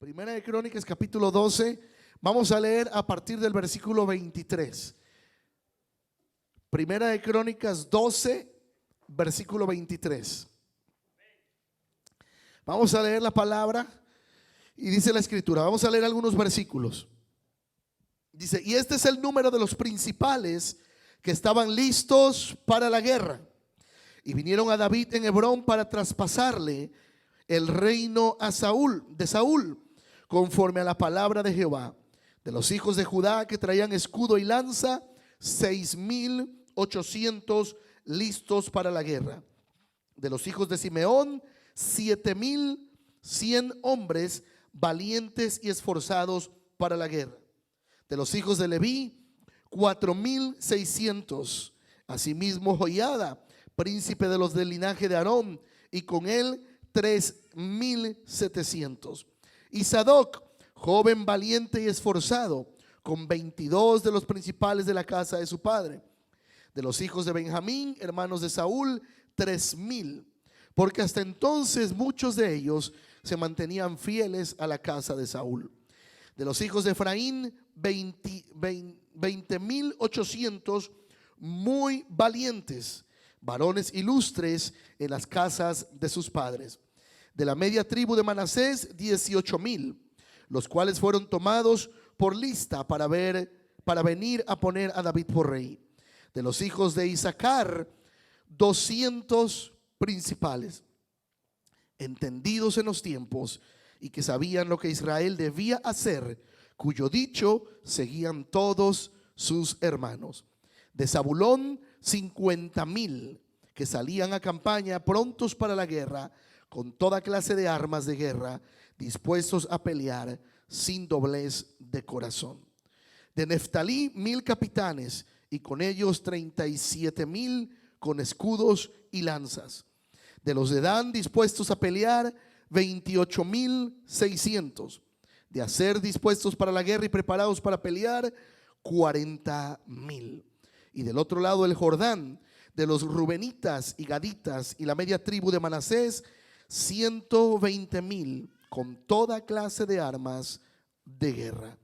Primera de Crónicas, capítulo 12. Vamos a leer a partir del versículo 23. Primera de Crónicas 12, versículo 23. Vamos a leer la palabra y dice la escritura. Vamos a leer algunos versículos. Dice: y este es el número de los principales que estaban listos para la guerra y vinieron a David en Hebrón para traspasarle el reino a Saúl, conforme a la palabra de Jehová. De los hijos de Judá que traían escudo y lanza, 6,800 listos para la guerra. De los hijos de Simeón, 7,100 hombres valientes y esforzados para la guerra. De los hijos de Leví, 4,600. Asimismo Joiada, príncipe de los del linaje de Aarón, y con él 3,700. Y Sadoc, joven valiente y esforzado, con 22 de los principales de la casa de su padre. De los hijos de Benjamín, hermanos de Saúl, 3,000, porque hasta entonces muchos de ellos se mantenían fieles a la casa de Saúl. De los hijos de Efraín, 20,800 muy valientes, varones ilustres en las casas de sus padres. De la media tribu de Manasés, 18,000, los cuales fueron tomados por lista para venir a poner a David por rey. De los hijos de Isaacar, 200 principales, entendidos en los tiempos y que sabían lo que Israel debía hacer, cuyo dicho seguían todos sus hermanos. De Zabulón, 50,000 que salían a campaña prontos para la guerra, con toda clase de armas de guerra, dispuestos a pelear sin doblez de corazón. De Neftalí, 1,000 capitanes, y con ellos 37,000 con escudos y lanzas. De los de Dan, dispuestos a pelear, 28,600. De Aser, dispuestos para la guerra y preparados para pelear, 40,000. Y del otro lado el Jordán, de los rubenitas y gaditas y la media tribu de Manasés, 120,000 con toda clase de armas de guerra.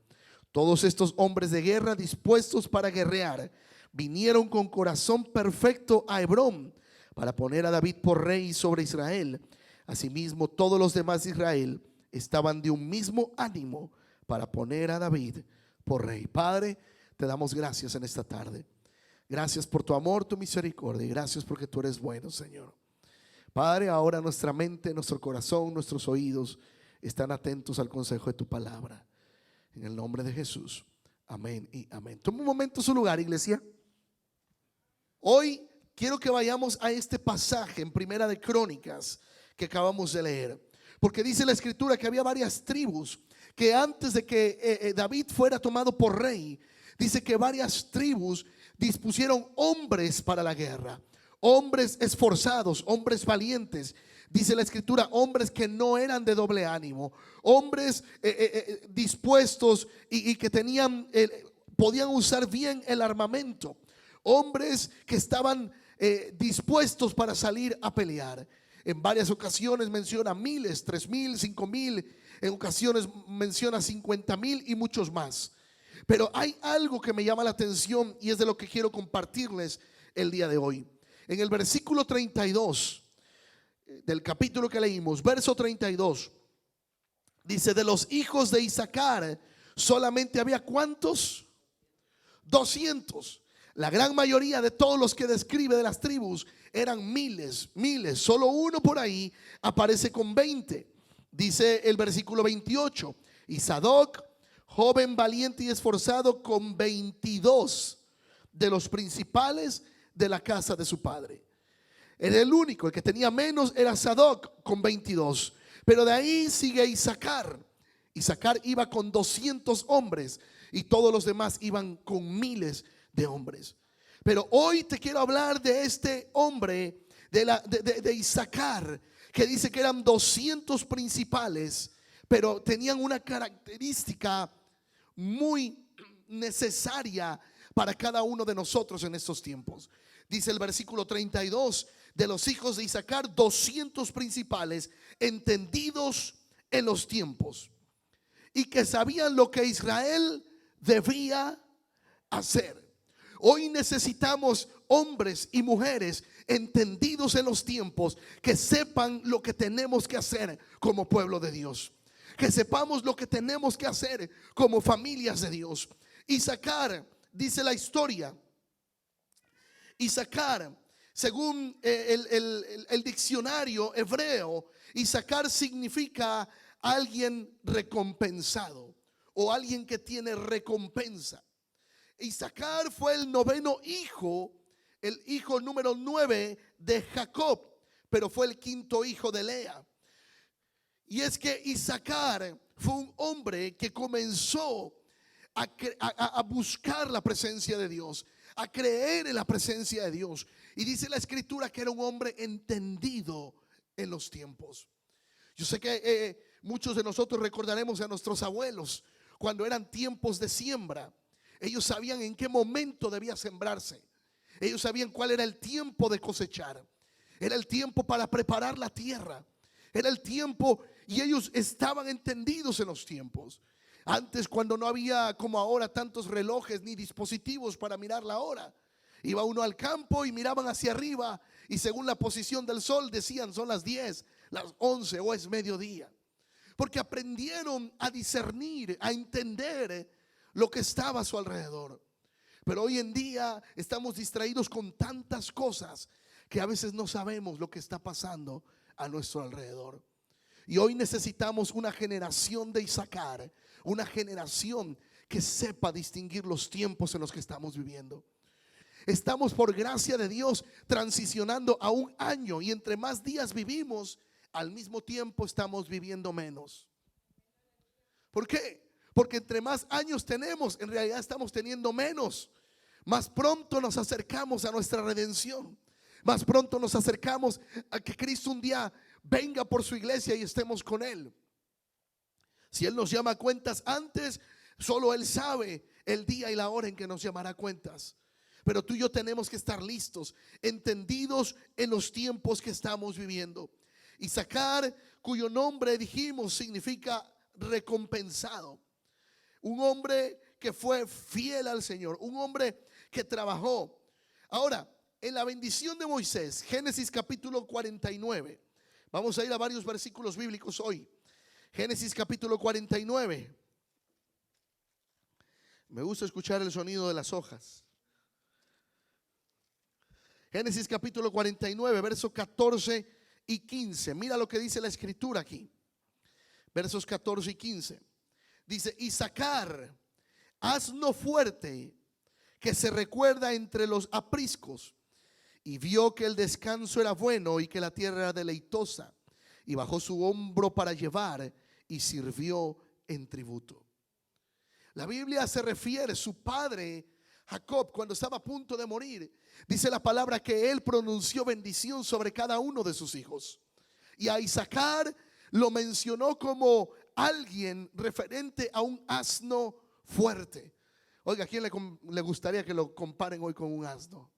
Todos estos hombres de guerra dispuestos para guerrear vinieron con corazón perfecto a Hebrón para poner a David por rey sobre Israel. Asimismo, todos los demás de Israel estaban de un mismo ánimo para poner a David por rey. Padre, te damos gracias en esta tarde. Gracias por tu amor, tu misericordia, y gracias porque tú eres bueno, Señor. Padre, ahora nuestra mente, nuestro corazón, nuestros oídos están atentos al consejo de tu palabra. En el nombre de Jesús, amén y amén. Toma un momento su lugar, iglesia. Hoy quiero que vayamos a este pasaje en Primera de Crónicas que acabamos de leer, porque dice la escritura que había varias tribus que antes de que David fuera tomado por rey, dice que varias tribus dispusieron hombres para la guerra, hombres esforzados, hombres valientes. Dice la escritura, hombres que no eran de doble ánimo, hombres dispuestos y que podían usar bien el armamento, hombres que estaban dispuestos para salir a pelear. En varias ocasiones menciona miles, 3,000, 5,000, en ocasiones menciona 50,000 y muchos más. Pero hay algo que me llama la atención y es de lo que quiero compartirles el día de hoy. En el versículo 32 del capítulo que leímos, verso 32, dice: de los hijos de Isaacar solamente había ¿cuántos? 200. La gran mayoría de todos los que describe de las tribus eran miles. Solo uno por ahí aparece con 20. Dice el versículo 28: y Sadoc, joven valiente y esforzado, con 22 de los principales de la casa de su padre. Era el único, el que tenía menos era Sadoc con 22. Pero de ahí sigue Isaacar. Isaacar iba con 200 hombres y todos los demás iban con miles de hombres. Pero hoy te quiero hablar de este hombre de Isaacar, que dice que eran 200 principales, pero tenían una característica muy necesaria para cada uno de nosotros en estos tiempos. Dice el versículo 32: de los hijos de Isaacar, 200 principales, entendidos en los tiempos. y que sabían lo que Israel debía hacer. Hoy necesitamos hombres y mujeres entendidos en los tiempos, que sepan lo que tenemos que hacer como pueblo de Dios, que sepamos lo que tenemos que hacer como familias de Dios. Isaacar, dice la historia, Isaacar, según el diccionario hebreo, Isaacar significa alguien recompensado o alguien que tiene recompensa. Isaacar fue el noveno hijo, el hijo número 9 de Jacob, pero fue el quinto hijo de Lea. Y es que Isaacar fue un hombre que comenzó a buscar la presencia de Dios, a creer en la presencia de Dios. Y dice la escritura que era un hombre entendido en los tiempos. Yo sé que muchos de nosotros recordaremos a nuestros abuelos cuando eran tiempos de siembra. Ellos sabían en qué momento debía sembrarse. Ellos sabían cuál era el tiempo de cosechar. Era el tiempo para preparar la tierra. Era el tiempo, y ellos estaban entendidos en los tiempos. Antes, cuando no había como ahora tantos relojes ni dispositivos para mirar la hora, iba uno al campo y miraban hacia arriba, y según la posición del sol decían son las 10, las 11 o es mediodía. Porque aprendieron a discernir, a entender lo que estaba a su alrededor. Pero hoy en día estamos distraídos con tantas cosas que a veces no sabemos lo que está pasando a nuestro alrededor. Y hoy necesitamos una generación de Isaacar, una generación que sepa distinguir los tiempos en los que estamos viviendo. Estamos, por gracia de Dios, transicionando a un año, y entre más días vivimos, al mismo tiempo estamos viviendo menos. ¿Por qué? Porque entre más años tenemos, en realidad estamos teniendo menos. Más pronto nos acercamos a nuestra redención. Más pronto nos acercamos a que Cristo un día venga por su iglesia y estemos con Él. Si Él nos llama a cuentas antes, solo Él sabe el día y la hora en que nos llamará a cuentas. Pero tú y yo tenemos que estar listos, entendidos en los tiempos que estamos viviendo. Isaacar, cuyo nombre dijimos significa recompensado. Un hombre que fue fiel al Señor, un hombre que trabajó. Ahora, en la bendición de Moisés, Génesis capítulo 49, vamos a ir a varios versículos bíblicos hoy. Génesis capítulo 49. Me gusta escuchar el sonido de las hojas. Génesis capítulo 49, versos 14 y 15. Mira lo que dice la escritura aquí. Versos 14 y 15. Dice: Isaacar, asno fuerte que se recuerda entre los apriscos, y vio que el descanso era bueno y que la tierra era deleitosa, y bajó su hombro para llevar y sirvió en tributo. La Biblia se refiere, su padre Jacob, cuando estaba a punto de morir, dice la palabra que él pronunció bendición sobre cada uno de sus hijos. Y a Isaacar lo mencionó como alguien referente a un asno fuerte. Oiga, ¿a quién le gustaría que lo comparen hoy con un asno?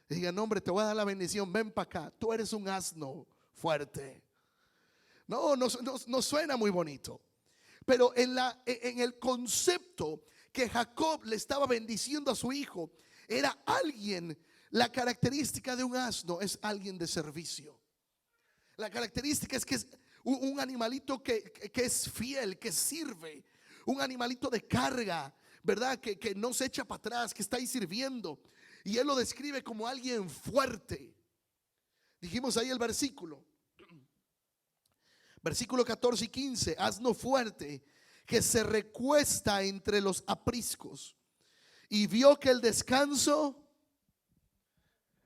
Digan: no, hombre, te voy a dar la bendición, ven para acá, tú eres un asno fuerte. No suena muy bonito. Pero en el concepto que Jacob le estaba bendiciendo a su hijo, era alguien, la característica de un asno es alguien de servicio. La característica es que es un animalito que es fiel, que sirve, un animalito de carga, ¿verdad? Que no se echa para atrás, que está ahí sirviendo. Y él lo describe como alguien fuerte. Dijimos ahí el versículo 14 y 15: asno fuerte que se recuesta entre los apriscos, y vio que el descanso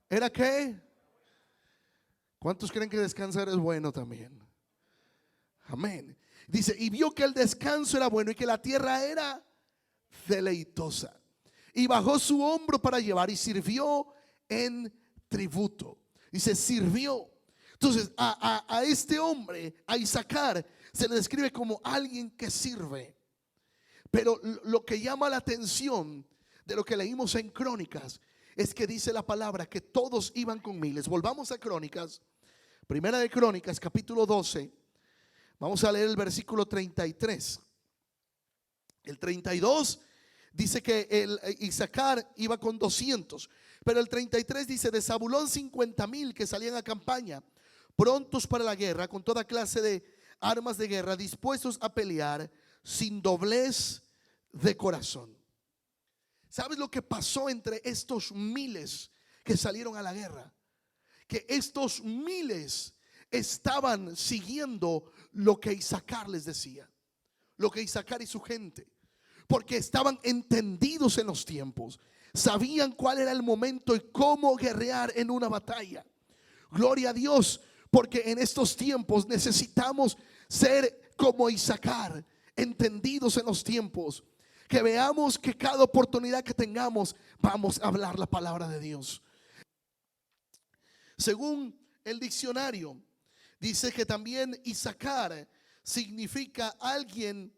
era ¿qué? ¿Cuántos creen que descansar es bueno también? Amén. Dice: y vio que el descanso era bueno y que la tierra era deleitosa, y bajó su hombro para llevar y sirvió en tributo. Dice: sirvió. Entonces a este hombre, a Isaacar, se le describe como alguien que sirve. Pero lo que llama la atención de lo que leímos en Crónicas es que dice la palabra que todos iban con miles. Volvamos a Crónicas, primera de Crónicas capítulo 12. Vamos a leer el versículo 33. El 32 dice que Isaacar iba con 200. Pero el 33 dice: de Zabulón 50,000 que salían a campaña, prontos para la guerra, con toda clase de armas de guerra, dispuestos a pelear, sin doblez de corazón. ¿Sabes lo que pasó entre estos miles que salieron a la guerra? Que estos miles estaban siguiendo lo que Isaacar les decía, lo que Isaacar y su gente, porque estaban entendidos en los tiempos, sabían cuál era el momento y cómo guerrear en una batalla. Gloria a Dios, porque en estos tiempos necesitamos ser como Isaacar, entendidos en los tiempos, que veamos que cada oportunidad que tengamos vamos a hablar la palabra de Dios. Según el diccionario, dice que también Isaacar significa alguien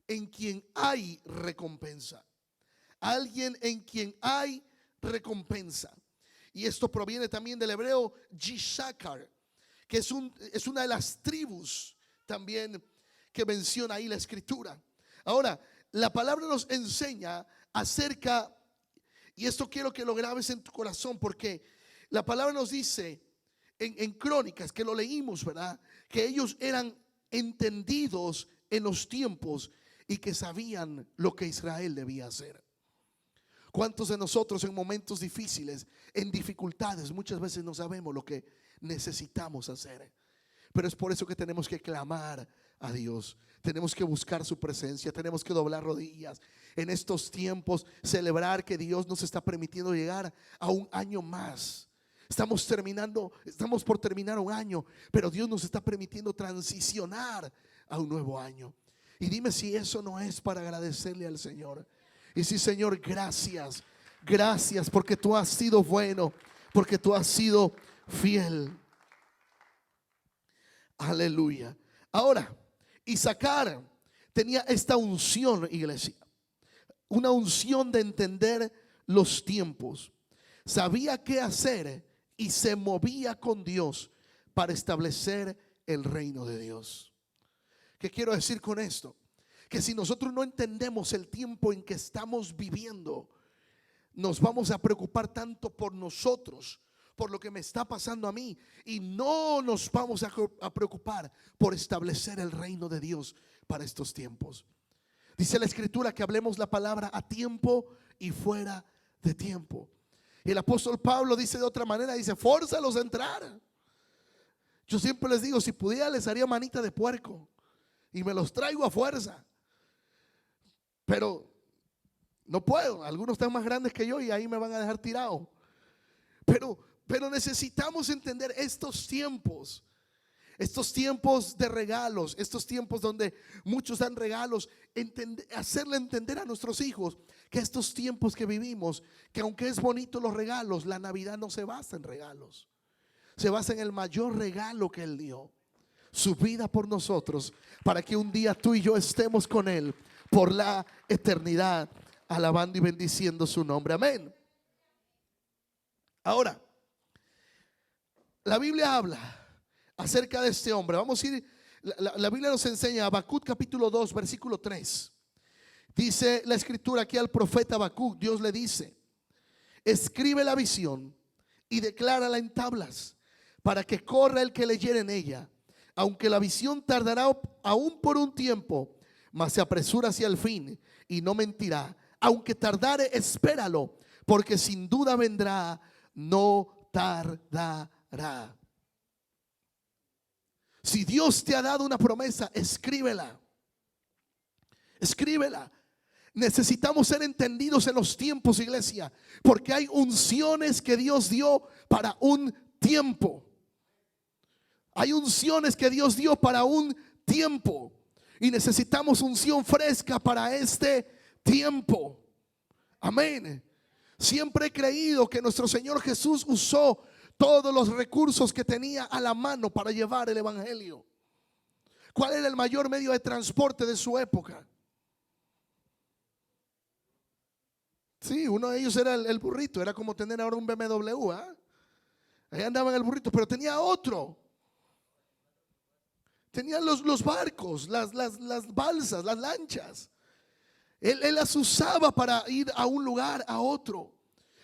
en quien hay recompensa. Alguien en quien hay recompensa. Y esto proviene también del hebreo Yishakar, que es una de las tribus también que menciona ahí la escritura. Ahora, la palabra nos enseña acerca, y esto quiero que lo grabes en tu corazón, porque la palabra nos dice en Crónicas, que lo leímos, ¿verdad? Que ellos eran entendidos en los tiempos y que sabían lo que Israel debía hacer. ¿Cuántos de nosotros en momentos difíciles, en dificultades, muchas veces no sabemos lo que necesitamos hacer? Pero es por eso que tenemos que clamar a Dios, tenemos que buscar su presencia, tenemos que doblar rodillas en estos tiempos, celebrar que Dios nos está permitiendo llegar a un año más. Estamos por terminar un año, pero Dios nos está permitiendo transicionar a un nuevo año. Y dime si eso no es para agradecerle al Señor. Y sí, Señor, gracias, gracias porque tú has sido bueno, porque tú has sido fiel. Aleluya. Ahora, Isaacar tenía esta unción, iglesia, una unción de entender los tiempos. Sabía qué hacer y se movía con Dios para establecer el reino de Dios. ¿Qué quiero decir con esto? Que si nosotros no entendemos el tiempo en que estamos viviendo, nos vamos a preocupar tanto por nosotros, por lo que me está pasando a mí, y no nos vamos a preocupar por establecer el reino de Dios para estos tiempos. Dice la escritura que hablemos la palabra a tiempo y fuera de tiempo. Y el apóstol Pablo dice de otra manera, dice: fórzalos a entrar. Yo siempre les digo, si pudiera les haría manita de puerco y me los traigo a fuerza, pero no puedo. Algunos están más grandes que yo y ahí me van a dejar tirado. Pero necesitamos entender estos tiempos de regalos, estos tiempos donde muchos dan regalos, hacerle entender a nuestros hijos que estos tiempos que vivimos, que aunque es bonito los regalos, la Navidad no se basa en regalos, se basa en el mayor regalo que Él dio, su vida por nosotros, para que un día tú y yo estemos con Él por la eternidad, alabando y bendiciendo su nombre. Amén. Ahora, la Biblia habla acerca de este hombre. Vamos a ir, la Biblia nos enseña, Habacuc capítulo 2 versículo 3. Dice la escritura aquí al profeta Habacuc, Dios le dice: escribe la visión y declárala en tablas, para que corra el que leyere en ella. Aunque la visión tardará aún por un tiempo, mas se apresura hacia el fin y no mentirá. Aunque tardare, espéralo, porque sin duda vendrá, no tardará. Si Dios te ha dado una promesa, escríbela. Escríbela. Necesitamos ser entendidos en los tiempos, iglesia, porque hay unciones que Dios dio para un tiempo. Hay unciones que Dios dio para un tiempo y necesitamos unción fresca para este tiempo. Amén. Siempre he creído que nuestro Señor Jesús usó todos los recursos que tenía a la mano para llevar el evangelio. ¿Cuál era el mayor medio de transporte de su época? Sí, uno de ellos era el burrito. Era como tener ahora un BMW, ¿eh? Ahí andaba en el burrito, pero tenía otro. Tenían los barcos, las balsas, las lanchas. Él las usaba para ir a un lugar, a otro,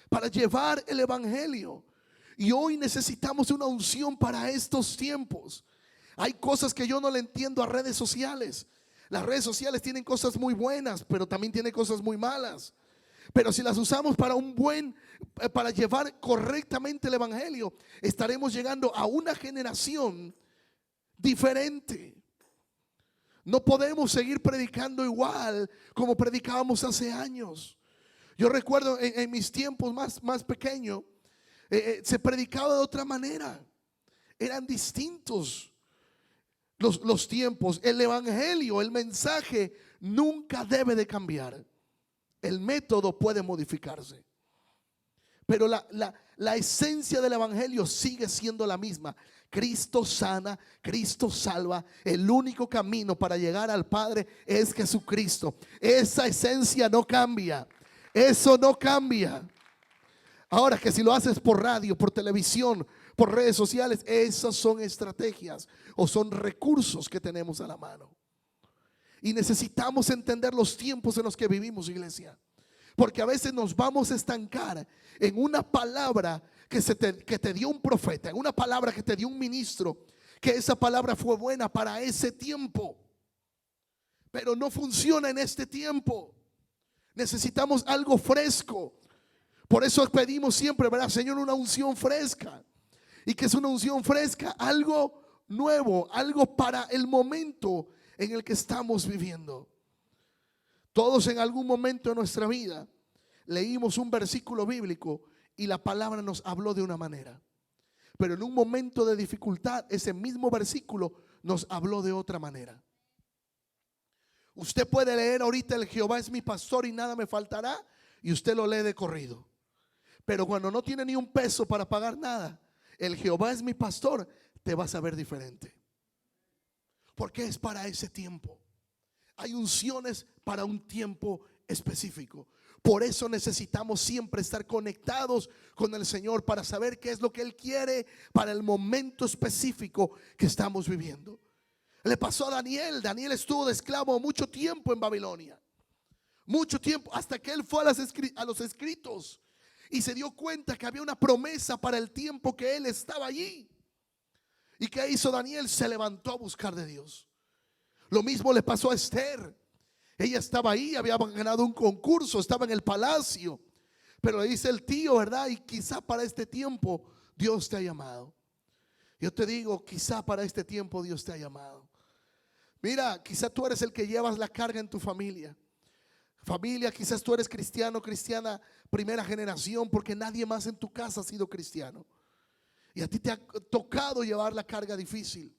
para llevar el evangelio. Y hoy necesitamos una unción para estos tiempos. Hay cosas que yo no le entiendo a redes sociales. Las redes sociales tienen cosas muy buenas, pero también tienen cosas muy malas. Pero si las usamos para llevar correctamente el evangelio, estaremos llegando a una generación diferente. No podemos seguir predicando igual como predicábamos hace años. Yo recuerdo en mis tiempos más pequeños, se predicaba de otra manera. Eran distintos los tiempos. El evangelio, el mensaje nunca debe de cambiar. El método puede modificarse, pero la esencia del evangelio sigue siendo la misma. Cristo sana, Cristo salva. El único camino para llegar al Padre es Jesucristo. Esa esencia no cambia. Eso no cambia. Ahora, que si lo haces por radio, por televisión, por redes sociales, esas son estrategias o son recursos que tenemos a la mano. Y necesitamos entender los tiempos en los que vivimos, iglesia. Porque a veces nos vamos a estancar en una palabra que te dio un profeta, en una palabra que te dio un ministro, que esa palabra fue buena para ese tiempo, pero no funciona en este tiempo. Necesitamos algo fresco. Por eso pedimos siempre, ¿verdad, Señor? Una unción fresca. ¿Y que es una unción fresca? Algo nuevo, algo para el momento en el que estamos viviendo. Todos en algún momento de nuestra vida leímos un versículo bíblico y la palabra nos habló de una manera, pero en un momento de dificultad ese mismo versículo nos habló de otra manera. Usted puede leer ahorita el Jehová es mi pastor y nada me faltará, y usted lo lee de corrido. Pero cuando no tiene ni un peso para pagar nada, el Jehová es mi pastor, te vas a ver diferente. Porque es para ese tiempo. Hay unciones para un tiempo específico. Por eso necesitamos siempre estar conectados con el Señor para saber qué es lo que Él quiere para el momento específico que estamos viviendo. Le pasó a Daniel. Daniel estuvo de esclavo mucho tiempo en Babilonia. Mucho tiempo, hasta que él fue a los escritos y se dio cuenta que había una promesa para el tiempo que él estaba allí. ¿Y qué hizo Daniel? Se levantó a buscar de Dios. Lo mismo le pasó a Esther. Ella estaba ahí, había ganado un concurso, estaba en el palacio, pero le dice el tío, ¿verdad? Y quizá para este tiempo Dios te ha llamado. Yo te digo, quizá para este tiempo Dios te ha llamado. Mira, quizá tú eres el que llevas la carga en tu familia. Quizás tú eres cristiano, cristiana primera generación, porque nadie más en tu casa ha sido cristiano. Y a ti te ha tocado llevar la carga difícil,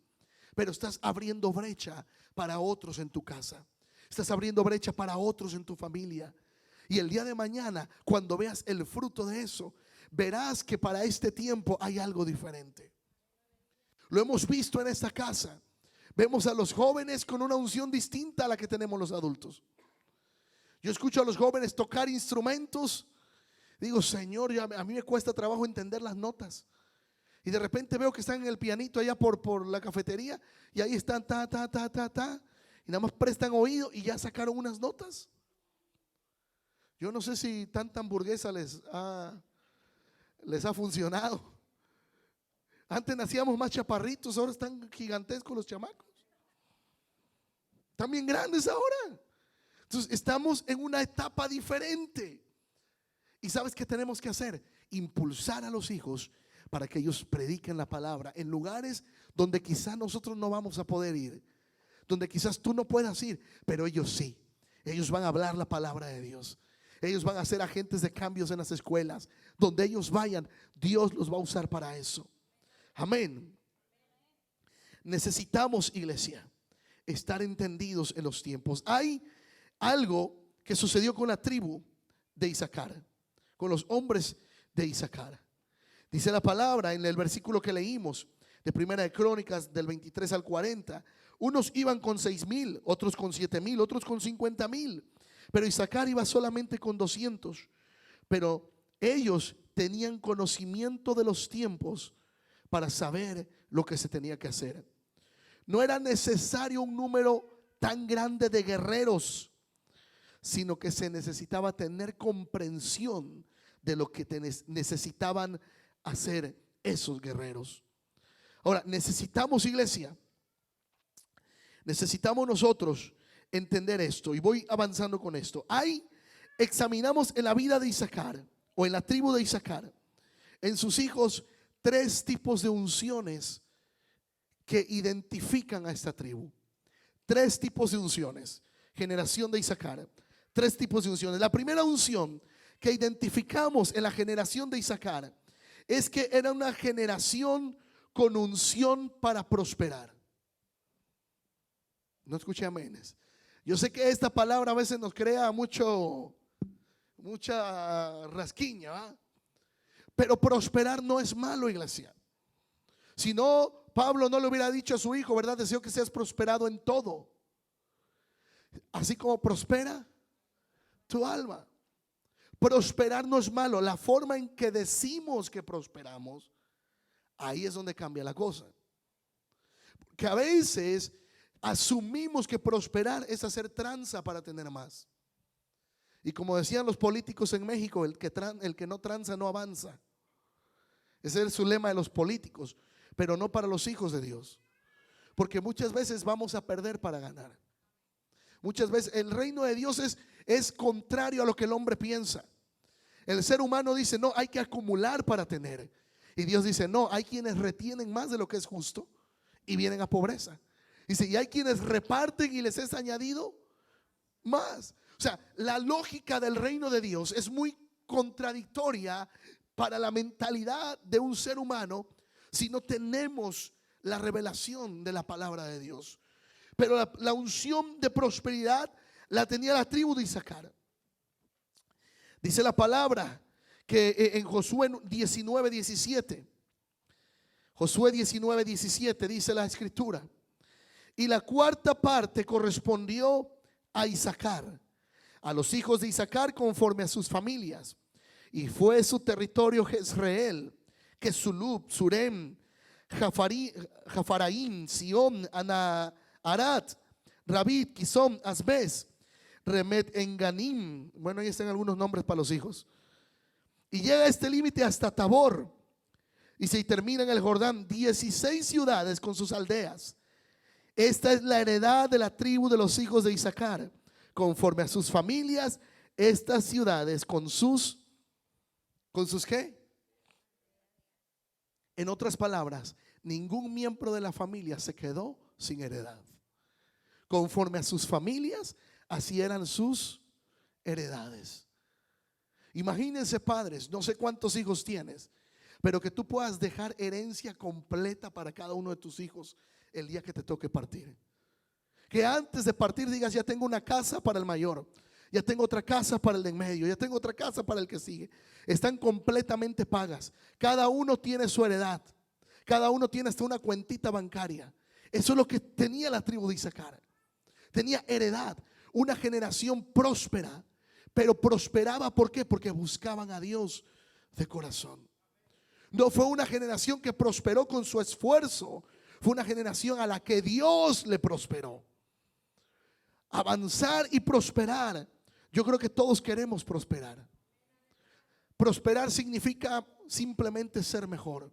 pero estás abriendo brecha para otros en tu casa. Estás abriendo brecha para otros en tu familia. Y el día de mañana, cuando veas el fruto de eso, verás que para este tiempo hay algo diferente. Lo hemos visto en esta casa. Vemos a los jóvenes con una unción distinta a la que tenemos los adultos. Yo escucho a los jóvenes tocar instrumentos. Digo, Señor, a mí me cuesta trabajo entender las notas. Y de repente veo que están en el pianito allá por la cafetería. Y ahí están, ta, ta, ta, ta, ta. Y nada más prestan oído y ya sacaron unas notas. Yo no sé si tanta hamburguesa les ha funcionado. Antes nacíamos más chaparritos, ahora están gigantescos los chamacos. Están bien grandes ahora. Entonces estamos en una etapa diferente. ¿Y sabes qué tenemos que hacer? Impulsar a los hijos para que ellos prediquen la palabra en lugares donde quizás nosotros no vamos a poder ir, donde quizás tú no puedas ir, pero ellos sí. Ellos van a hablar la palabra de Dios. Ellos van a ser agentes de cambios en las escuelas. Donde ellos vayan, Dios los va a usar para eso. Amén. Necesitamos, iglesia, estar entendidos en los tiempos. Hay algo que sucedió con la tribu de Isaacar, con los hombres de Isaacar. Dice la palabra en el versículo que leímos de Primera de Crónicas del 23 al 40. Unos iban con 6,000, otros con 7,000, otros con 50,000. Pero Isaacar iba solamente con 200. Pero ellos tenían conocimiento de los tiempos para saber lo que se tenía que hacer. No era necesario un número tan grande de guerreros, sino que se necesitaba tener comprensión de lo que necesitaban hacer esos guerreros. Ahora, necesitamos, iglesia, necesitamos nosotros entender esto, y voy avanzando con esto. Examinamos en la vida de Isaacar, o en la tribu de Isaacar, en sus hijos, 3 tipos de unciones que identifican a esta tribu. 3 tipos de unciones. Generación de Isaacar, 3 tipos de unciones. La primera unción que identificamos en la generación de Isaacar es que era una generación con unción para prosperar. No escuché aménes. Yo sé que esta palabra a veces nos crea mucha rasquiña, ¿verdad? Pero prosperar no es malo, iglesia. Si no, Pablo no le hubiera dicho a su hijo, ¿verdad? Deseo que seas prosperado en todo, así como prospera tu alma. Prosperar no es malo. La forma en que decimos que prosperamos, ahí es donde cambia la cosa. Que a veces asumimos que prosperar es hacer tranza para tener más. Y como decían los políticos en México, el que no tranza no avanza. Ese es su lema de los políticos, pero no para los hijos de Dios. Porque muchas veces vamos a perder para ganar. Muchas veces el reino de Dios es contrario a lo que el hombre piensa. El ser humano dice, no, hay que acumular para tener. Y Dios dice, no, hay quienes retienen más de lo que es justo y vienen a pobreza. Dice, y hay quienes reparten y les es añadido más. O sea, la lógica del reino de Dios es muy contradictoria para la mentalidad de un ser humano si no tenemos la revelación de la palabra de Dios. Pero la unción de prosperidad la tenía la tribu de Isaacar. Dice la palabra que en Josué 19:17, Josué 19:17 dice la escritura: y la 4ª parte correspondió a Isaacar, a los hijos de Isaacar conforme a sus familias, y fue su territorio Jezreel, Kesulub, Surem, Jafaraim, Sion, Arat, Rabit, Kizom, Asbes, Remet, Enganim. Bueno, ahí están algunos nombres para los hijos. Y llega a este límite hasta Tabor, y se termina en el Jordán. 16 ciudades con sus aldeas. Esta es la heredad de la tribu de los hijos de Isaacar, conforme a sus familias. Estas ciudades con sus ¿qué? En otras palabras, ningún miembro de la familia se quedó sin heredad. Conforme a sus familias, así eran sus heredades. Imagínense, padres, no sé cuántos hijos tienes, pero que tú puedas dejar herencia completa para cada uno de tus hijos el día que te toque partir. Que antes de partir digas, ya tengo una casa para el mayor, ya tengo otra casa para el de en medio, ya tengo otra casa para el que sigue. Están completamente pagas. Cada uno tiene su heredad. Cada uno tiene hasta una cuentita bancaria. Eso es lo que tenía la tribu de Isaacar. Tenía heredad, una generación próspera. Pero prosperaba, ¿por qué? Porque buscaban a Dios de corazón. No fue una generación que prosperó con su esfuerzo. Fue una generación a la que Dios le prosperó. Avanzar y prosperar. Yo creo que todos queremos prosperar. Prosperar significa simplemente ser mejor.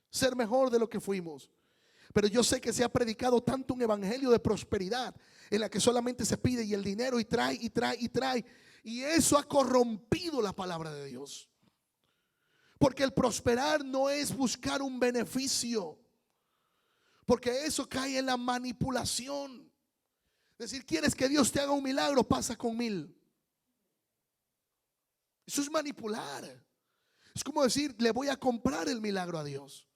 Ser mejor de lo que fuimos. Pero yo sé que se ha predicado tanto un evangelio de prosperidad en la que solamente se pide y el dinero y trae y trae y trae. Y eso ha corrompido la palabra de Dios. Porque el prosperar no es buscar un beneficio. Porque eso cae en la manipulación. Es decir, quieres que Dios te haga un milagro, pasa con 1000. Eso es manipular. Es como decir, le voy a comprar el milagro a Dios.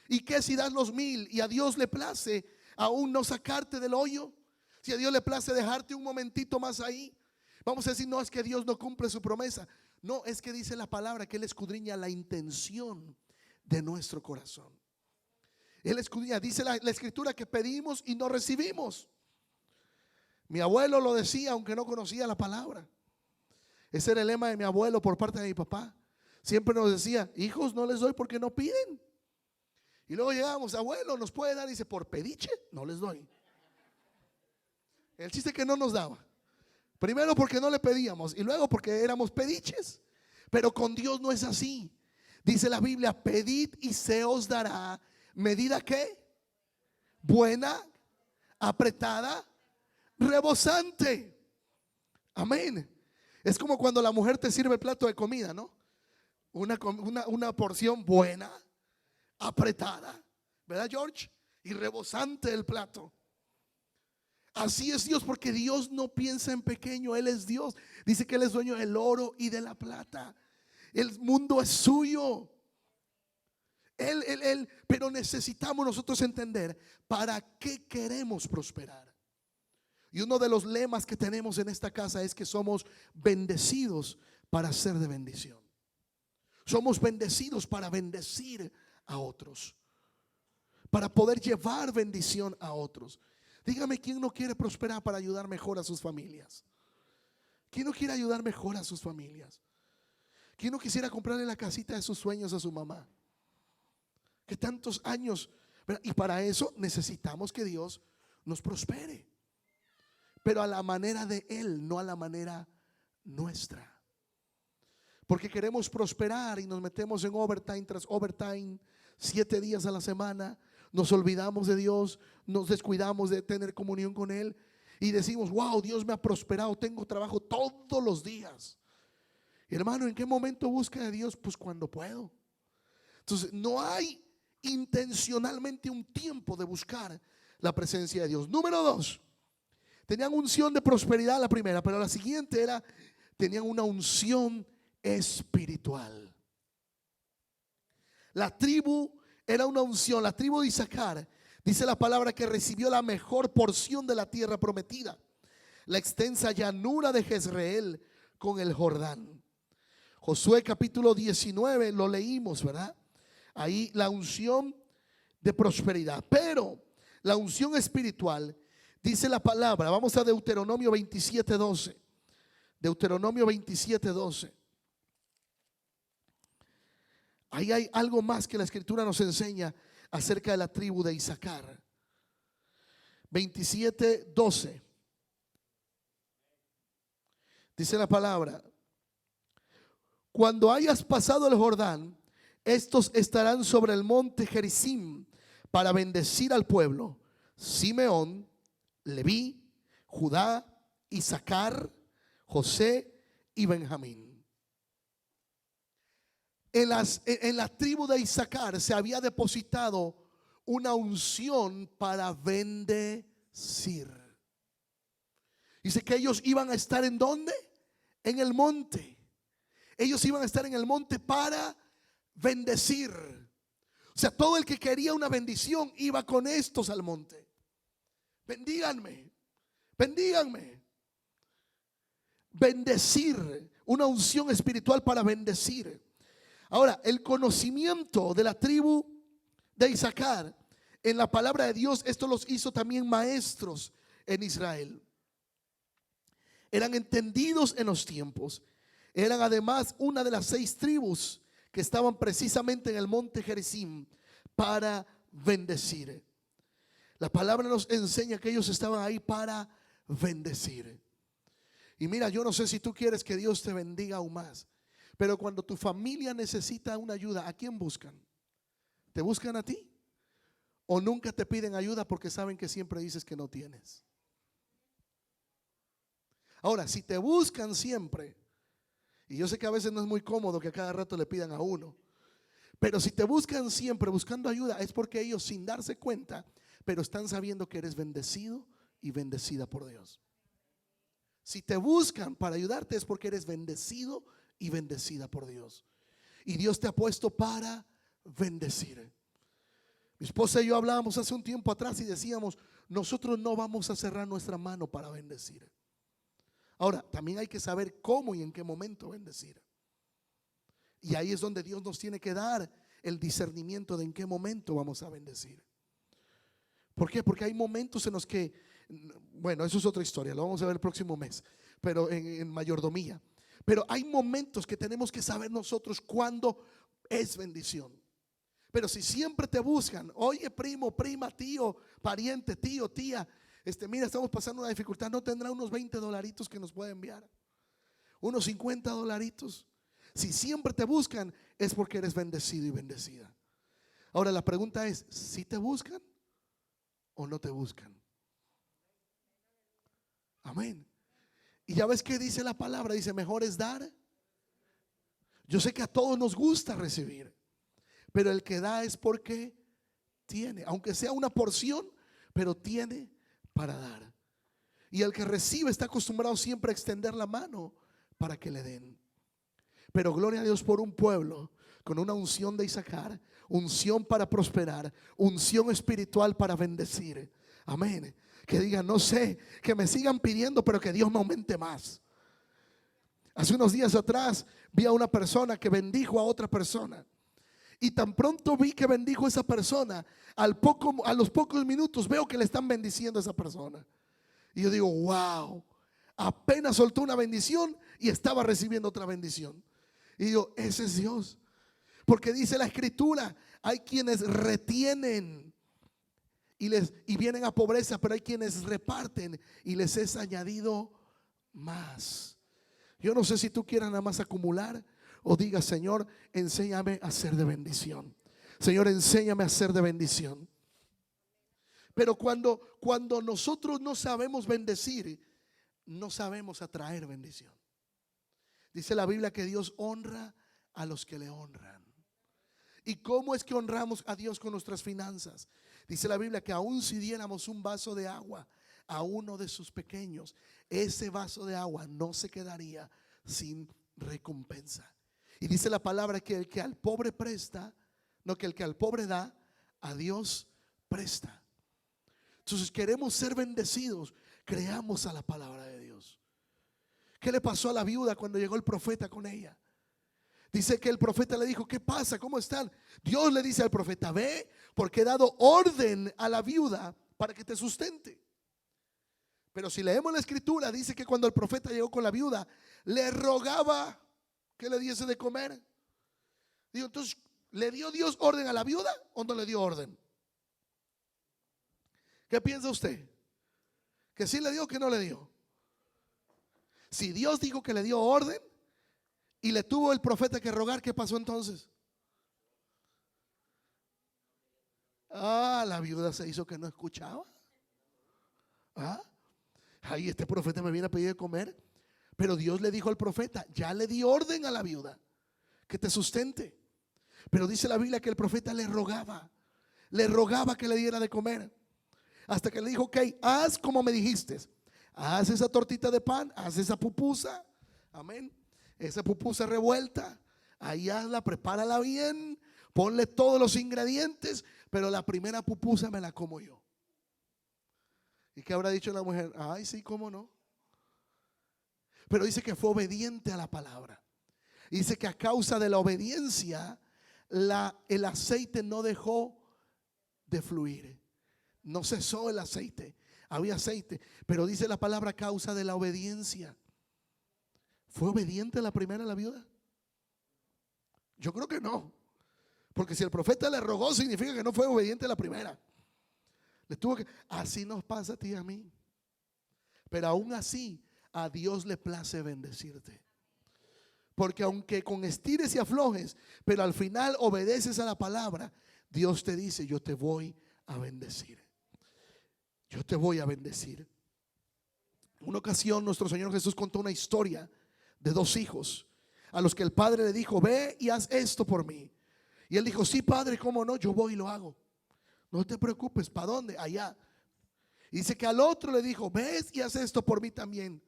¿Y qué si das los 1000 y a Dios le place aún no sacarte del hoyo? Si a Dios le place dejarte un momentito más ahí, vamos a decir, no, es que Dios no cumple su promesa. No, es que dice la palabra que Él escudriña la intención de nuestro corazón. Él escudriña, dice la escritura que pedimos y no recibimos. Mi abuelo lo decía aunque no conocía la palabra. Ese era el lema de mi abuelo por parte de mi papá. Siempre nos decía, hijos, no les doy porque no piden. Y luego llegamos, abuelo, ¿nos puede dar? Y dice, por pediche no les doy. El chiste es que no nos daba. Primero porque no le pedíamos y luego porque éramos pediches. Pero con Dios no es así. Dice la Biblia, pedid y se os dará. ¿Medida qué? Buena, apretada, rebosante. Amén. Es como cuando la mujer te sirve el plato de comida, ¿no? Una porción buena, apretada, ¿verdad, George? Y rebosante el plato. Así es Dios, porque Dios no piensa en pequeño, Él es Dios. Dice que Él es dueño del oro y de la plata. El mundo es suyo. Pero necesitamos nosotros entender para qué queremos prosperar. Y uno de los lemas que tenemos en esta casa es que somos bendecidos para ser de bendición. Somos bendecidos para bendecir a otros, para poder llevar bendición a otros. Dígame, ¿quién no quiere prosperar para ayudar mejor a sus familias? ¿Quién no quiere ayudar mejor a sus familias? ¿Quién no quisiera comprarle la casita de sus sueños a su mamá? Que tantos años, ¿verdad? Y para eso necesitamos que Dios nos prospere, pero a la manera de Él, no a la manera nuestra. Porque queremos prosperar y nos metemos en overtime tras overtime, 7 días a la semana. Nos olvidamos de Dios, nos descuidamos de tener comunión con Él y decimos, wow, Dios me ha prosperado, tengo trabajo todos los días. Y hermano, ¿en qué momento busca de Dios? Pues cuando puedo. Entonces no hay intencionalmente un tiempo de buscar la presencia de Dios. Número 2, tenían unción de prosperidad la primera, pero la siguiente era, tenían una unción espiritual. La tribu era una unción, la tribu de Isaacar, dice la palabra que recibió la mejor porción de la tierra prometida, la extensa llanura de Jezreel con el Jordán. Josué capítulo 19 lo leímos, ¿verdad? Ahí la unción de prosperidad, pero la unción espiritual, dice la palabra, vamos a Deuteronomio 27:12. Deuteronomio 27:12. Ahí hay algo más que la escritura nos enseña acerca de la tribu de Isaacar. 27:12. Dice la palabra: cuando hayas pasado el Jordán, estos estarán sobre el monte Gerizim para bendecir al pueblo: Simeón, Leví, Judá, Isaacar, José y Benjamín. En la tribu de Isaacar se había depositado una unción para bendecir. Dice que ellos iban a estar ¿en dónde? En el monte. Ellos iban a estar en el monte para bendecir. O sea, todo el que quería una bendición iba con estos al monte. Bendíganme, bendíganme. Bendecir, una unción espiritual para bendecir. Ahora, el conocimiento de la tribu de Isaacar en la palabra de Dios, esto los hizo también maestros en Israel. Eran entendidos en los tiempos. Eran además una de las 6 tribus que estaban precisamente en el monte Gerizim para bendecir. La palabra nos enseña que ellos estaban ahí para bendecir. Y mira, yo no sé si tú quieres que Dios te bendiga aún más, pero cuando tu familia necesita una ayuda, ¿a quién buscan? ¿Te buscan a ti? ¿O nunca te piden ayuda porque saben que siempre dices que no tienes? Ahora, si te buscan siempre, y yo sé que a veces no es muy cómodo que a cada rato le pidan a uno, pero si te buscan siempre buscando ayuda, es porque ellos, sin darse cuenta, pero están sabiendo que eres bendecido y bendecida por Dios. Si te buscan para ayudarte es porque eres bendecido y bendecida por Dios. Y Dios te ha puesto para bendecir. Mi esposa y yo hablábamos hace un tiempo atrás y decíamos, nosotros no vamos a cerrar nuestra mano para bendecir. Ahora, también hay que saber cómo y en qué momento bendecir. Y ahí es donde Dios nos tiene que dar el discernimiento de en qué momento vamos a bendecir. ¿Por qué? Porque hay momentos en los que, bueno, eso es otra historia, lo vamos a ver el próximo mes, pero en mayordomía. Pero hay momentos que tenemos que saber nosotros cuándo es bendición. Pero si siempre te buscan, oye primo, prima, tío, pariente, tío, tía, Mira, estamos pasando una dificultad, no tendrá unos 20 dolaritos que nos puede enviar, unos 50 dolaritos. Si siempre te buscan es porque eres bendecido y bendecida. Ahora la pregunta es, ¿si te buscan o no te buscan? Amén. Y ya ves que dice la palabra, dice mejor es dar. Yo sé que a todos nos gusta recibir, pero el que da es porque tiene, aunque sea una porción, pero tiene para dar. Y el que recibe está acostumbrado siempre a extender la mano para que le den. Pero gloria a Dios por un pueblo con una unción de Isaacar, unción para prosperar, unción espiritual para bendecir. Amén. Que digan, no sé, que me sigan pidiendo, pero que Dios me aumente más. Hace unos días atrás vi a una persona que bendijo a otra persona. Y tan pronto vi que bendijo a esa persona, a los pocos minutos veo que le están bendiciendo a esa persona. Y yo digo, wow, apenas soltó una bendición y estaba recibiendo otra bendición. Y digo, ese es Dios. Porque dice la escritura, hay quienes retienen y vienen a pobreza, pero hay quienes reparten y les es añadido más. Yo no sé si tú quieras nada más acumular o digas, Señor, enséñame a ser de bendición. Señor, enséñame a ser de bendición. Pero cuando nosotros no sabemos bendecir, no sabemos atraer bendición. Dice la Biblia que Dios honra a los que le honran. ¿Y cómo es que honramos a Dios con nuestras finanzas? Dice la Biblia que aun si diéramos un vaso de agua a uno de sus pequeños, ese vaso de agua no se quedaría sin recompensa. Y dice la palabra que el que al pobre presta, no, que el que al pobre da, a Dios presta. Entonces queremos ser bendecidos, creamos a la palabra de Dios. ¿Qué le pasó a la viuda cuando llegó el profeta con ella? Dice que el profeta le dijo, ¿qué pasa? ¿Cómo están? Dios le dice al profeta, ve, porque he dado orden a la viuda para que te sustente. Pero si leemos la escritura, dice que cuando el profeta llegó con la viuda, le rogaba que le diese de comer. Digo, entonces, ¿le dio Dios orden a la viuda o no le dio orden? ¿Qué piensa usted? ¿Que sí le dio o que no le dio? Si Dios dijo que le dio orden y le tuvo el profeta que rogar, ¿qué pasó entonces? La viuda se hizo que no escuchaba. Ahí este profeta me viene a pedir de comer. Pero Dios le dijo al profeta, ya le di orden a la viuda que te sustente. Pero dice la Biblia que el profeta le rogaba que le diera de comer. Hasta que le dijo, ok, haz como me dijiste. Haz esa tortita de pan, haz esa pupusa. Amén. Esa pupusa revuelta, ahí hazla, prepárala bien, ponle todos los ingredientes, pero la primera pupusa me la como yo. ¿Y qué habrá dicho la mujer? Ay, sí, cómo no. Pero dice que fue obediente a la palabra. Dice que a causa de la obediencia, el aceite no dejó de fluir. No cesó el aceite. Había aceite, pero dice la palabra a causa de la obediencia. ¿Fue obediente la primera, la viuda? Yo creo que no. Porque si el profeta le rogó, significa que no fue obediente la primera. Le tuvo que. Así nos pasa a ti y a mí. Pero aún así, a Dios le place bendecirte. Porque aunque con estires y aflojes, pero al final obedeces a la palabra, Dios te dice, yo te voy a bendecir. Yo te voy a bendecir. En una ocasión nuestro Señor Jesús contó una historia de dos hijos a los que el padre le dijo, ve y haz esto por mí. Y él dijo, sí, padre, cómo no, yo voy y lo hago. No te preocupes, ¿para dónde? Allá. Y dice que al otro le dijo, ves y haz esto por mí también.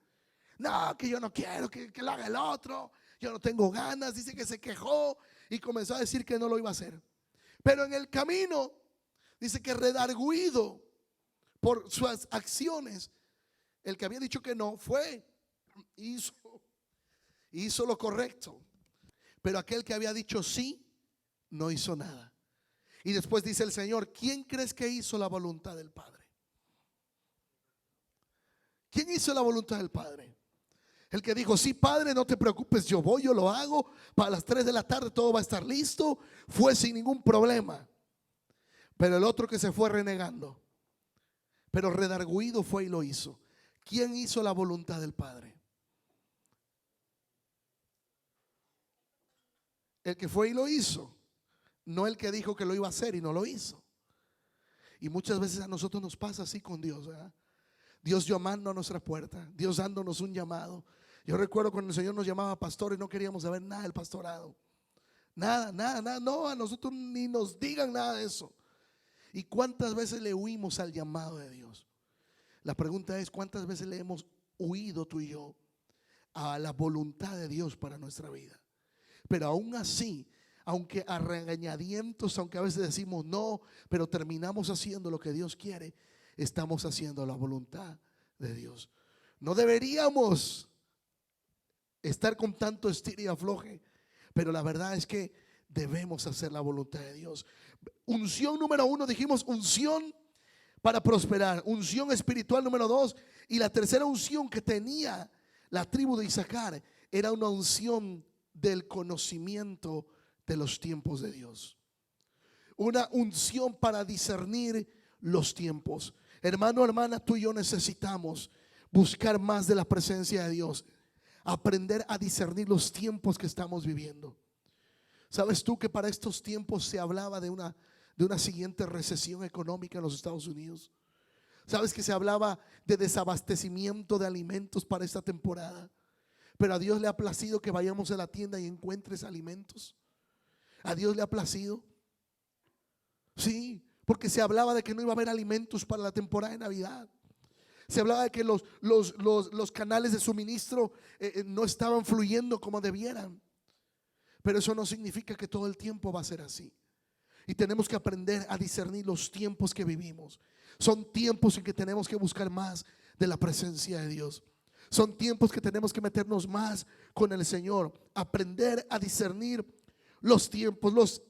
No, que yo no quiero que lo haga el otro, yo no tengo ganas. Dice que se quejó y comenzó a decir que no lo iba a hacer. Pero en el camino dice que redarguido por sus acciones, el que había dicho que no fue, hizo lo correcto. Pero aquel que había dicho sí, no hizo nada. Y después dice el Señor, ¿quién crees que hizo la voluntad del Padre? ¿Quién hizo la voluntad del Padre? El que dijo, sí, Padre, no te preocupes, yo voy, yo lo hago, para las 3 de la tarde todo va a estar listo, fue sin ningún problema. Pero el otro que se fue renegando, pero redargüido fue y lo hizo. ¿Quién hizo la voluntad del Padre? El que fue y lo hizo, no el que dijo que lo iba a hacer y no lo hizo. Y muchas veces a nosotros nos pasa así con Dios, ¿verdad? Dios llamando a nuestra puerta, Dios dándonos un llamado. Yo recuerdo cuando el Señor nos llamaba pastor y no queríamos saber nada del pastorado. Nada, nada, nada, no, a nosotros ni nos digan nada de eso. ¿Y cuántas veces le huimos al llamado de Dios? La pregunta es, ¿cuántas veces le hemos huido tú y yo a la voluntad de Dios para nuestra vida? Pero aún así, aunque a regañadientos, aunque a veces decimos no, pero terminamos haciendo lo que Dios quiere, estamos haciendo la voluntad de Dios. No deberíamos estar con tanto estira y afloje, pero la verdad es que debemos hacer la voluntad de Dios. Unción número 1, dijimos unción para prosperar. Unción espiritual número 2. Y la tercera unción que tenía la tribu de Isaacar era una unción del conocimiento de los tiempos de Dios. Una unción para discernir los tiempos. Hermano, hermana, tú y yo necesitamos buscar más de la presencia de Dios. Aprender a discernir los tiempos que estamos viviendo. ¿Sabes tú que para estos tiempos se hablaba de una siguiente recesión económica en los Estados Unidos? ¿Sabes que se hablaba de desabastecimiento de alimentos para esta temporada? Pero a Dios le ha placido que vayamos a la tienda y encuentres alimentos. ¿A Dios le ha placido? Sí, porque se hablaba de que no iba a haber alimentos para la temporada de Navidad. Se hablaba de que los canales de suministro no estaban fluyendo como debieran. Pero eso no significa que todo el tiempo va a ser así. Y tenemos que aprender a discernir los tiempos que vivimos. Son tiempos en que tenemos que buscar más de la presencia de Dios. Son tiempos que tenemos que meternos más con el Señor. Aprender a discernir los tiempos.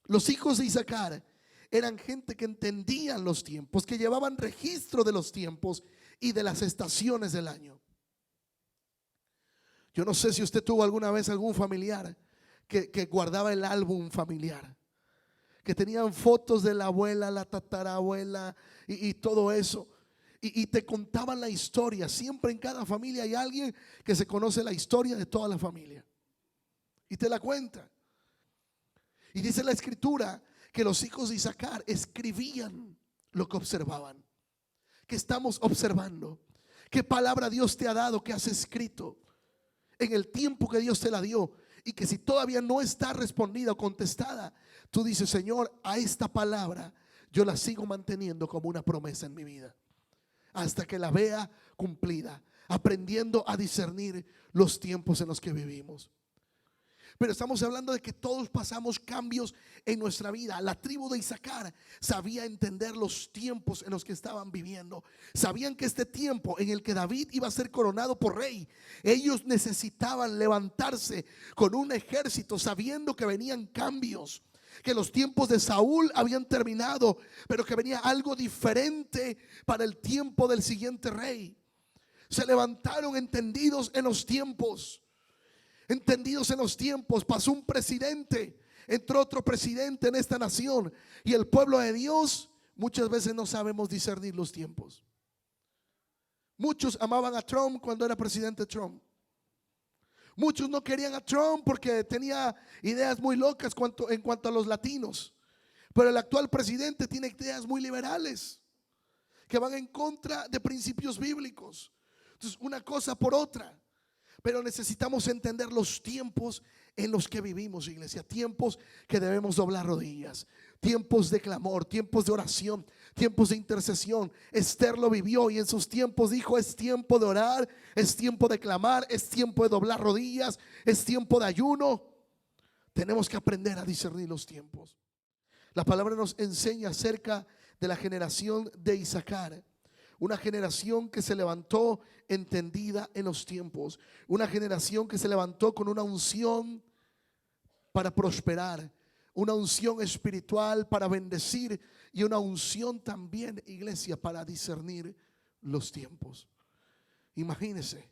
Los hijos de Isaacar eran gente que entendían los tiempos, que llevaban registro de los tiempos y de las estaciones del año. Yo no sé si usted tuvo alguna vez algún familiar que guardaba el álbum familiar, que tenían fotos de la abuela, la tatarabuela y todo eso, y te contaban la historia. Siempre en cada familia hay alguien que se conoce la historia de toda la familia y te la cuenta. Y dice la escritura que los hijos de Isaacar escribían lo que observaban. ¿Qué estamos observando? ¿Qué palabra Dios te ha dado que has escrito en el tiempo que Dios te la dio? Y que si todavía no está respondida o contestada, tú dices: Señor, a esta palabra yo la sigo manteniendo como una promesa en mi vida hasta que la vea cumplida, aprendiendo a discernir los tiempos en los que vivimos. Pero estamos hablando de que todos pasamos cambios en nuestra vida. La tribu de Isaacar sabía entender los tiempos en los que estaban viviendo. Sabían que este tiempo en el que David iba a ser coronado por rey, ellos necesitaban levantarse con un ejército, sabiendo que venían cambios, que los tiempos de Saúl habían terminado, pero que venía algo diferente para el tiempo del siguiente rey. Se levantaron entendidos en los tiempos. Entendidos en los tiempos. Pasó un presidente, entró otro presidente en esta nación, y el pueblo de Dios muchas veces no sabemos discernir los tiempos. Muchos amaban a Trump cuando era presidente Trump. Muchos no querían a Trump porque tenía ideas muy locas en cuanto a los latinos. Pero el actual presidente tiene ideas muy liberales que van en contra de principios bíblicos. Entonces, una cosa por otra. Pero necesitamos entender los tiempos en los que vivimos, iglesia. Tiempos que debemos doblar rodillas. Tiempos de clamor, tiempos de oración, tiempos de intercesión. Esther lo vivió y en sus tiempos dijo: es tiempo de orar, es tiempo de clamar, es tiempo de doblar rodillas, es tiempo de ayuno. Tenemos que aprender a discernir los tiempos. La palabra nos enseña acerca de la generación de Isaacar. Una generación que se levantó entendida en los tiempos. Una generación que se levantó con una unción para prosperar. Una unción espiritual para bendecir. Y una unción también, iglesia, para discernir los tiempos. Imagínense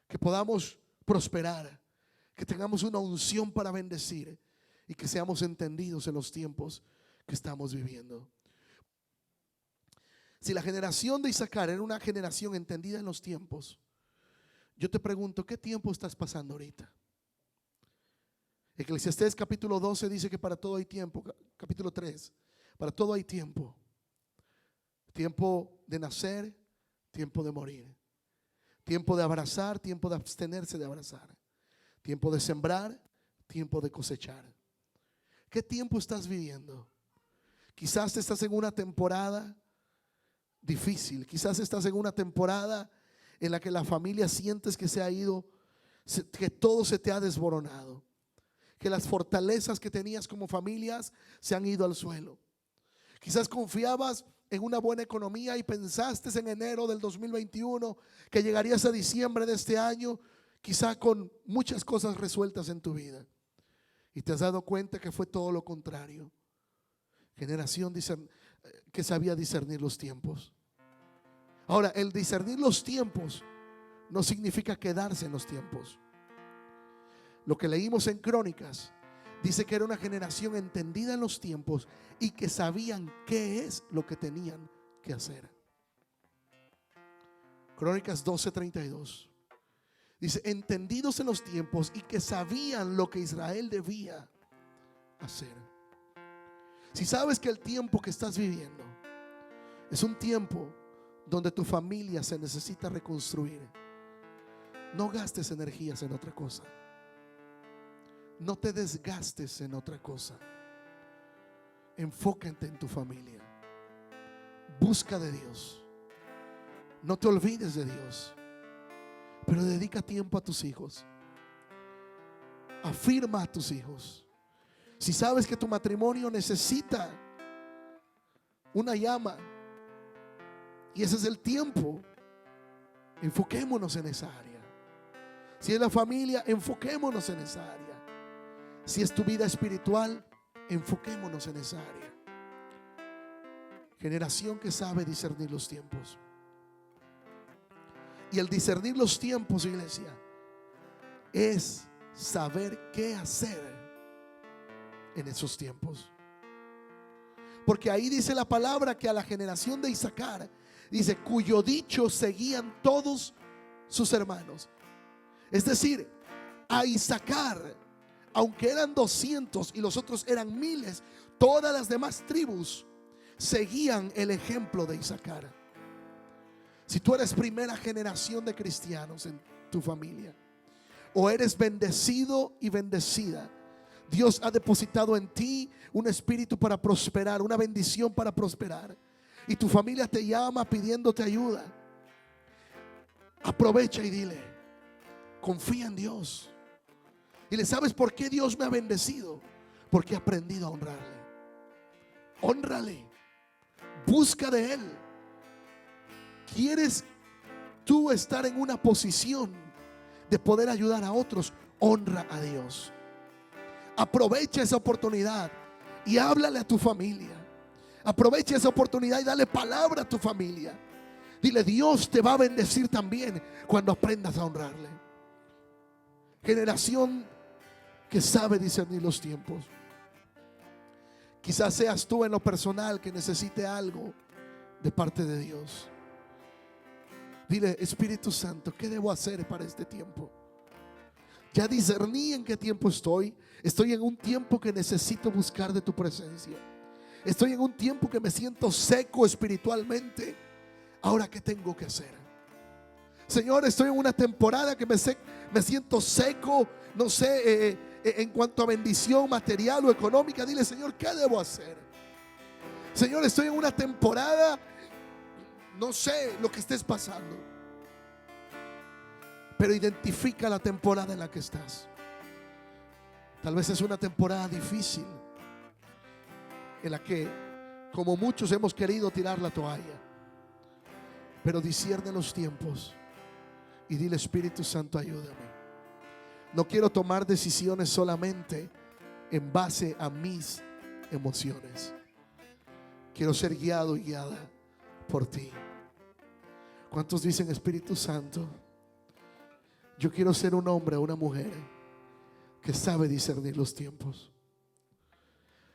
que podamos prosperar, que tengamos una unción para bendecir y que seamos entendidos en los tiempos que estamos viviendo. Si la generación de Isaacar era una generación entendida en los tiempos, yo te pregunto, ¿qué tiempo estás pasando ahorita? Eclesiastés capítulo 12 dice que para todo hay tiempo. Capítulo 3, para todo hay tiempo. Tiempo de nacer, tiempo de morir. Tiempo de abrazar, tiempo de abstenerse de abrazar. Tiempo de sembrar, tiempo de cosechar. ¿Qué tiempo estás viviendo? Quizás estás en una temporada difícil. Quizás estás en una temporada en la que la familia sientes que se ha ido, que todo se te ha desboronado, que las fortalezas que tenías como familias se han ido al suelo. Quizás confiabas en una buena economía y pensaste en enero del 2021 que llegarías a diciembre de este año, quizá con muchas cosas resueltas en tu vida, y te has dado cuenta que fue todo lo contrario. Generación que sabía discernir los tiempos. Ahora, el discernir los tiempos no significa quedarse en los tiempos. Lo que leímos en Crónicas dice que era una generación entendida en los tiempos y que sabían qué es lo que tenían que hacer. Crónicas 12:32 dice: entendidos en los tiempos y que sabían lo que Israel debía hacer. Si sabes que el tiempo que estás viviendo es un tiempo donde tu familia se necesita reconstruir, no gastes energías en otra cosa. No te desgastes en otra cosa. Enfócate en tu familia. Busca de Dios. No te olvides de Dios, pero dedica tiempo a tus hijos. Afirma a tus hijos. Si sabes que tu matrimonio necesita una llama y ese es el tiempo, enfoquémonos en esa área. Si es la familia, enfoquémonos en esa área. Si es tu vida espiritual, enfoquémonos en esa área. Generación que sabe discernir los tiempos. Y el discernir los tiempos, iglesia, es saber qué hacer en esos tiempos. Porque ahí dice la palabra que a la generación de Isaacar, dice, cuyo dicho seguían todos sus hermanos. Es decir, a Isaacar, aunque eran 200 y los otros eran miles, todas las demás tribus seguían el ejemplo de Isaacar. Si tú eres primera generación de cristianos en tu familia, o eres bendecido y bendecida, Dios ha depositado en ti un espíritu para prosperar, una bendición para prosperar, y tu familia te llama pidiéndote ayuda. Aprovecha y dile: confía en Dios. Y le ¿sabes por qué Dios me ha bendecido? Porque he aprendido a honrarle. Hónrale. Busca de Él. ¿Quieres tú estar en una posición de poder ayudar a otros? Honra a Dios. Aprovecha esa oportunidad y háblale a tu familia. Aprovecha esa oportunidad y dale palabra a tu familia. Dile: Dios te va a bendecir también cuando aprendas a honrarle. Generación que sabe discernir los tiempos. Quizás seas tú en lo personal que necesite algo de parte de Dios. Dile: Espíritu Santo, ¿qué debo hacer para este tiempo? Ya discerní en qué tiempo estoy. Estoy en un tiempo que necesito buscar de tu presencia. Estoy en un tiempo que me siento seco espiritualmente. Ahora, ¿qué tengo que hacer? Señor, estoy en una temporada que me siento seco, no sé, en cuanto a bendición material o económica. Dile: Señor, ¿qué debo hacer? Señor, estoy en una temporada, no sé lo que estés pasando, pero identifica la temporada en la que estás. Tal vez es una temporada difícil en la que, como muchos, hemos querido tirar la toalla. Pero discierne los tiempos y dile: Espíritu Santo, ayúdame. No quiero tomar decisiones solamente en base a mis emociones. Quiero ser guiado y guiada por ti. ¿Cuántos dicen: Espíritu Santo, yo quiero ser un hombre o una mujer que sabe discernir los tiempos?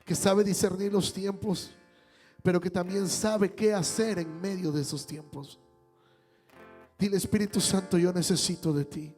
Que sabe discernir los tiempos pero que también sabe qué hacer en medio de esos tiempos. Dile: Espíritu Santo, yo necesito de ti.